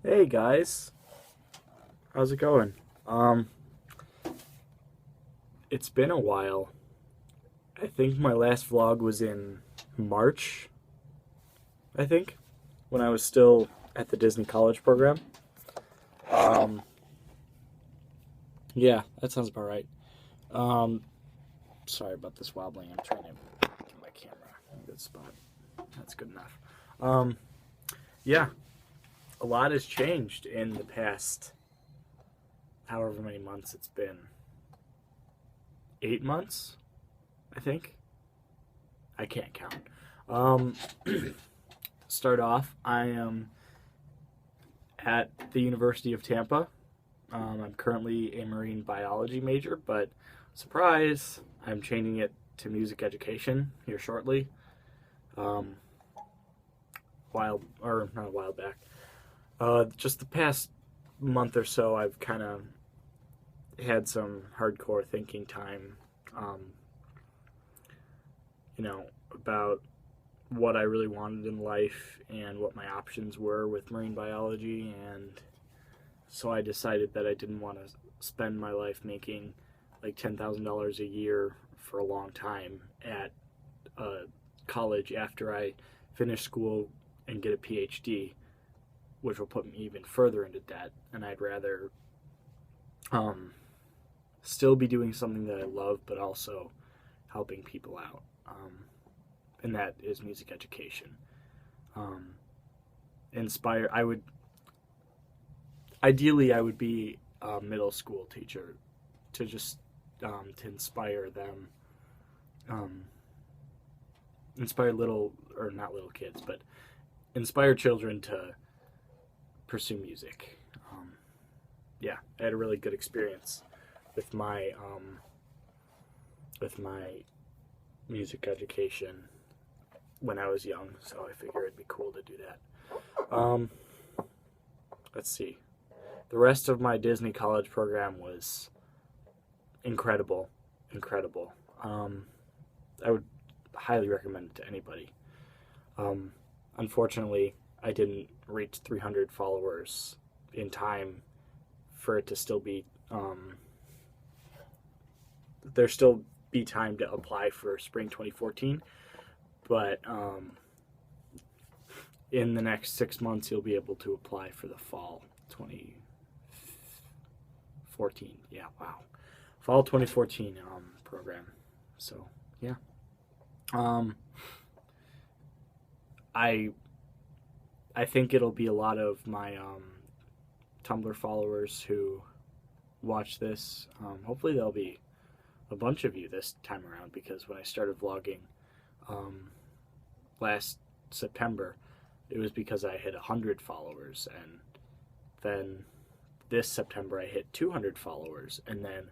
Hey guys, how's it going? It's been a while. I think my last vlog was in March, I think, when I was still at the Disney College program. Um, yeah, that sounds about right. Um, Sorry about this wobbling. I'm trying to get my camera in a good spot. That's good enough. Um, yeah, a lot has changed in the past however many months it's been. 8 months, I think. I can't count. Um, Start off, I am at the University of Tampa. I'm currently a marine biology major, but surprise, I'm changing it to music education here shortly. Um, or not a while back. Just the past month or so, I've kind of had some hardcore thinking time, um, about what I really wanted in life and what my options were with marine biology. And so I decided that I didn't want to spend my life making like $10,000 a year for a long time at college after I finish school and get a PhD, which will put me even further into debt. And I'd rather um, still be doing something that I love, but also helping people out. And that is music education. Um, Inspire. I would be a middle school teacher to just to inspire them, um, inspire little or not little kids, but inspire children to pursue music. Yeah, I had a really good experience with my music education when I was young, so I figured it'd be cool to do that. Let's see. The rest of my Disney College program was incredible, incredible. I would highly recommend it to anybody. Um, Unfortunately, I didn't reach 300 followers in time for it to still be. There still be time to apply for spring 2014, but in the next 6 months, you'll be able to apply for the fall 2014. Yeah, wow, fall 2014 program. So yeah, um, I I think it'll be a lot of my Tumblr followers who watch this. Hopefully, there'll be a bunch of you this time around because when I started vlogging um, last September, it was because I hit 100 followers, and then this September I hit 200 followers, and then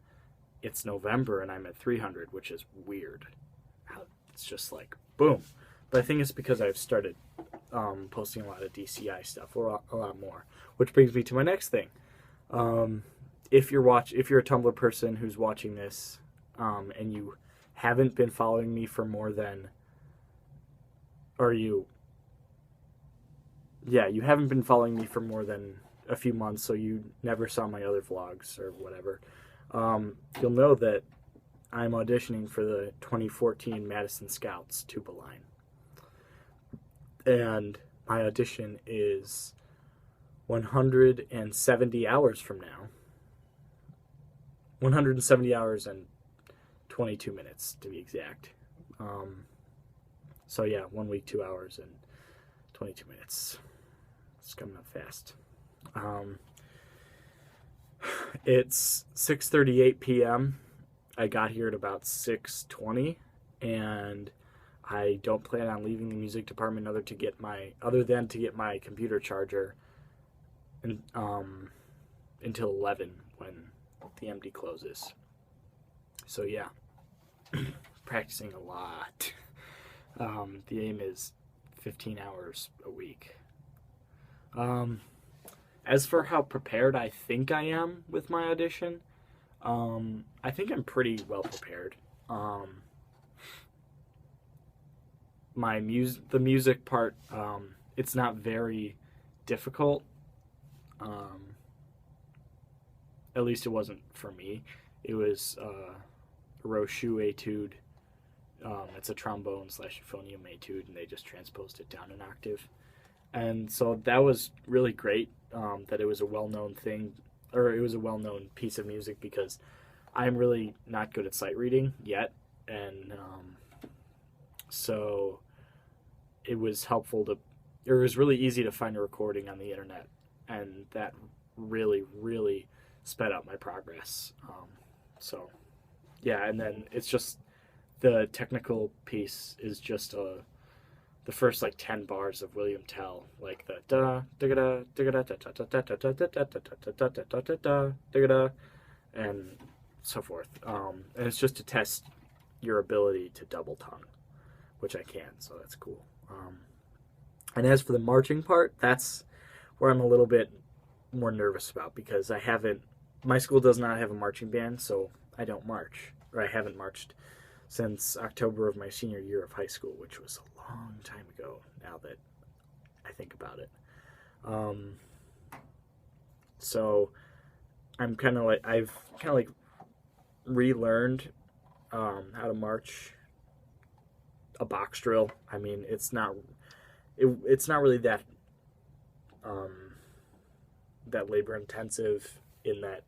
it's November and I'm at 300, which is weird. It's just like boom. But I think it's because I've started posting a lot of DCI stuff, or a lot more. Which brings me to my next thing. If you're a Tumblr person who's watching this, and you haven't been following me for more than, or you haven't been following me for more than a few months, so you never saw my other vlogs or whatever. You'll know that I'm auditioning for the 2014 Madison Scouts tuba line. And my audition is 170 hours from now. 170 hours and 22 minutes to be exact. So yeah, 1 week, 2 hours, and 22 minutes. It's coming up fast. It's 6:38 p.m. I got here at about 6:20, and I don't plan on leaving the music department other than to get my computer charger, and, until 11 when the MD closes. So yeah, practicing a lot. The aim is 15 hours a week. As for how prepared I think I am with my audition, I think I'm pretty well prepared. The music part, it's not very difficult. At least it wasn't for me. It was a Rochu etude. It's a trombone slash euphonium etude, and they just transposed it down an octave. And so that was really great, that it was a well-known thing, or it was a well-known piece of music, because I'm really not good at sight reading yet, and so it was helpful to, or it was really easy to find a recording on the internet, and that really, really sped up my progress. So yeah, and then it's just the technical piece is just the first like 10 bars of William Tell, like the da da da da da da da da da da da da da da da and so forth. And it's just to test your ability to double tongue, which I can, so that's cool. And as for the marching part, that's where I'm a little bit more nervous about, because my school does not have a marching band, so I don't march, or I haven't marched since October of my senior year of high school, which was a long time ago now that I think about it. So I've kind of like relearned how to march a box drill. I mean, it's not really that that labor intensive in that,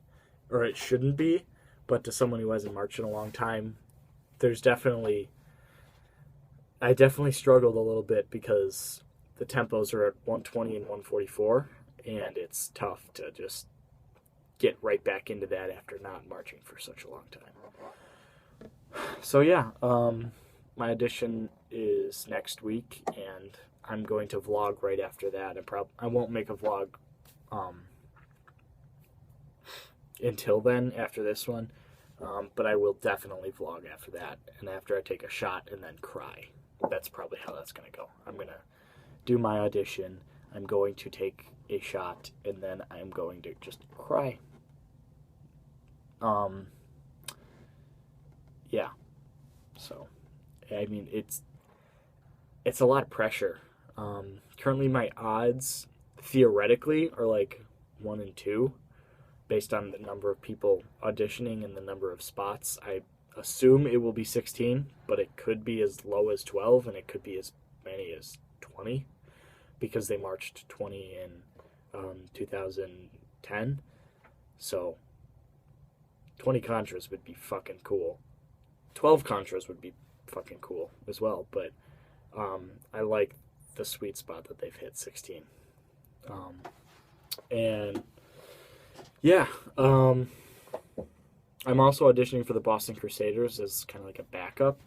or it shouldn't be, but to someone who hasn't marched in a long time, I definitely struggled a little bit, because the tempos are at 120 and 144, and it's tough to just get right back into that after not marching for such a long time. So yeah, my audition is next week, and I'm going to vlog right after that. I won't make a vlog until then, after this one, but I will definitely vlog after that, and after I take a shot and then cry. That's probably how that's going to go. I'm going to do my audition, I'm going to take a shot, and then I'm going to just cry. Yeah. So, I mean, it's a lot of pressure. Currently my odds, theoretically, are like 1 and 2, based on the number of people auditioning and the number of spots. I assume it will be 16, but it could be as low as 12, and it could be as many as 20, because they marched 20 in 2010. So 20 Contras would be fucking cool. 12 Contras would be fucking cool as well, but I like the sweet spot that they've hit, 16. And yeah, I'm also auditioning for the Boston Crusaders as kind of like a backup,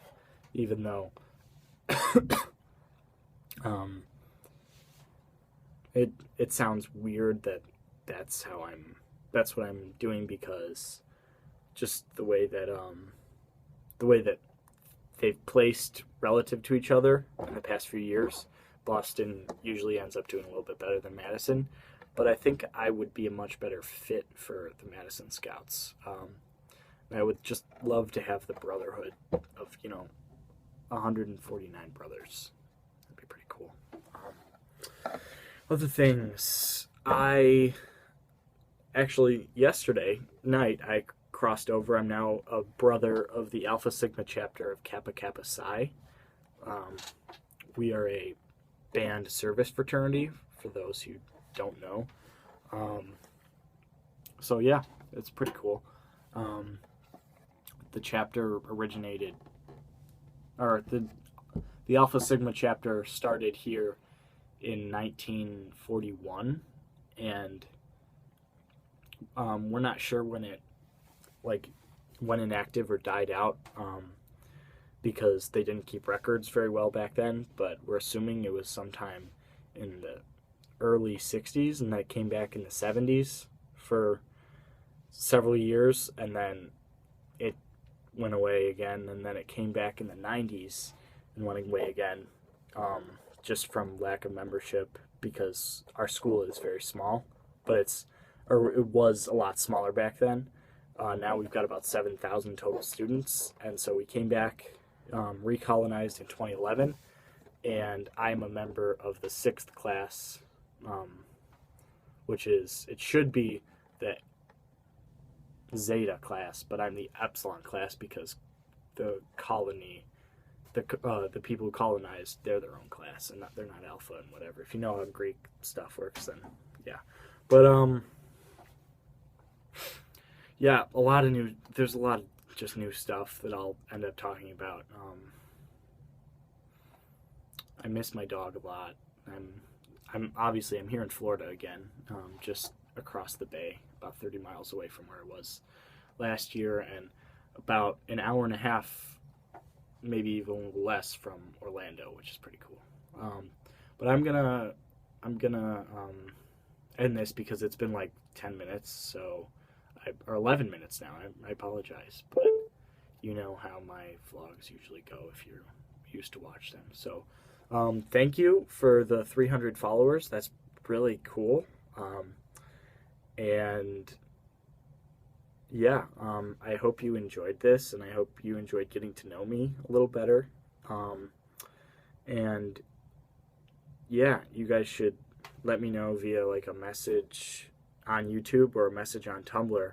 even though it sounds weird that that's what I'm doing, because just the way that they've placed relative to each other in the past few years. Boston usually ends up doing a little bit better than Madison, but I think I would be a much better fit for the Madison Scouts. I would just love to have the brotherhood of, 149 brothers. That'd be pretty cool. Other things, yesterday night, I crossed over. I'm now a brother of the Alpha Sigma chapter of Kappa Kappa Psi. We are a band service fraternity, for those who don't know. So yeah, it's pretty cool. The chapter originated, or the Alpha Sigma chapter started here in 1941, and we're not sure when it went inactive or died out, because they didn't keep records very well back then, but we're assuming it was sometime in the early 60s, and that came back in the 70s for several years, and then it went away again, and then it came back in the 90s and went away again, just from lack of membership, because our school is very small, but it was a lot smaller back then. Now we've got about 7,000 total students, and so we came back, recolonized in 2011, and I'm a member of the 6th class, which is, it should be the Zeta class, but I'm the Epsilon class because the colony, the people who colonized, they're their own class, and they're not Alpha and whatever. If you know how Greek stuff works, then yeah. But yeah, there's a lot of just new stuff that I'll end up talking about. I miss my dog a lot. I'm here in Florida again, just across the bay, about 30 miles away from where I was last year, and about an hour and a half, maybe even less, from Orlando, which is pretty cool. But I'm gonna end this because it's been like 10 minutes, or 11 minutes now. I apologize, but you know how my vlogs usually go if you're used to watch them. So thank you for the 300 followers. That's really cool. And yeah, I hope you enjoyed this, and I hope you enjoyed getting to know me a little better. And yeah, you guys should let me know via like a message on YouTube or a message on Tumblr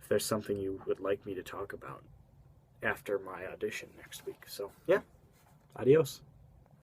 if there's something you would like me to talk about after my audition next week. So yeah, adios.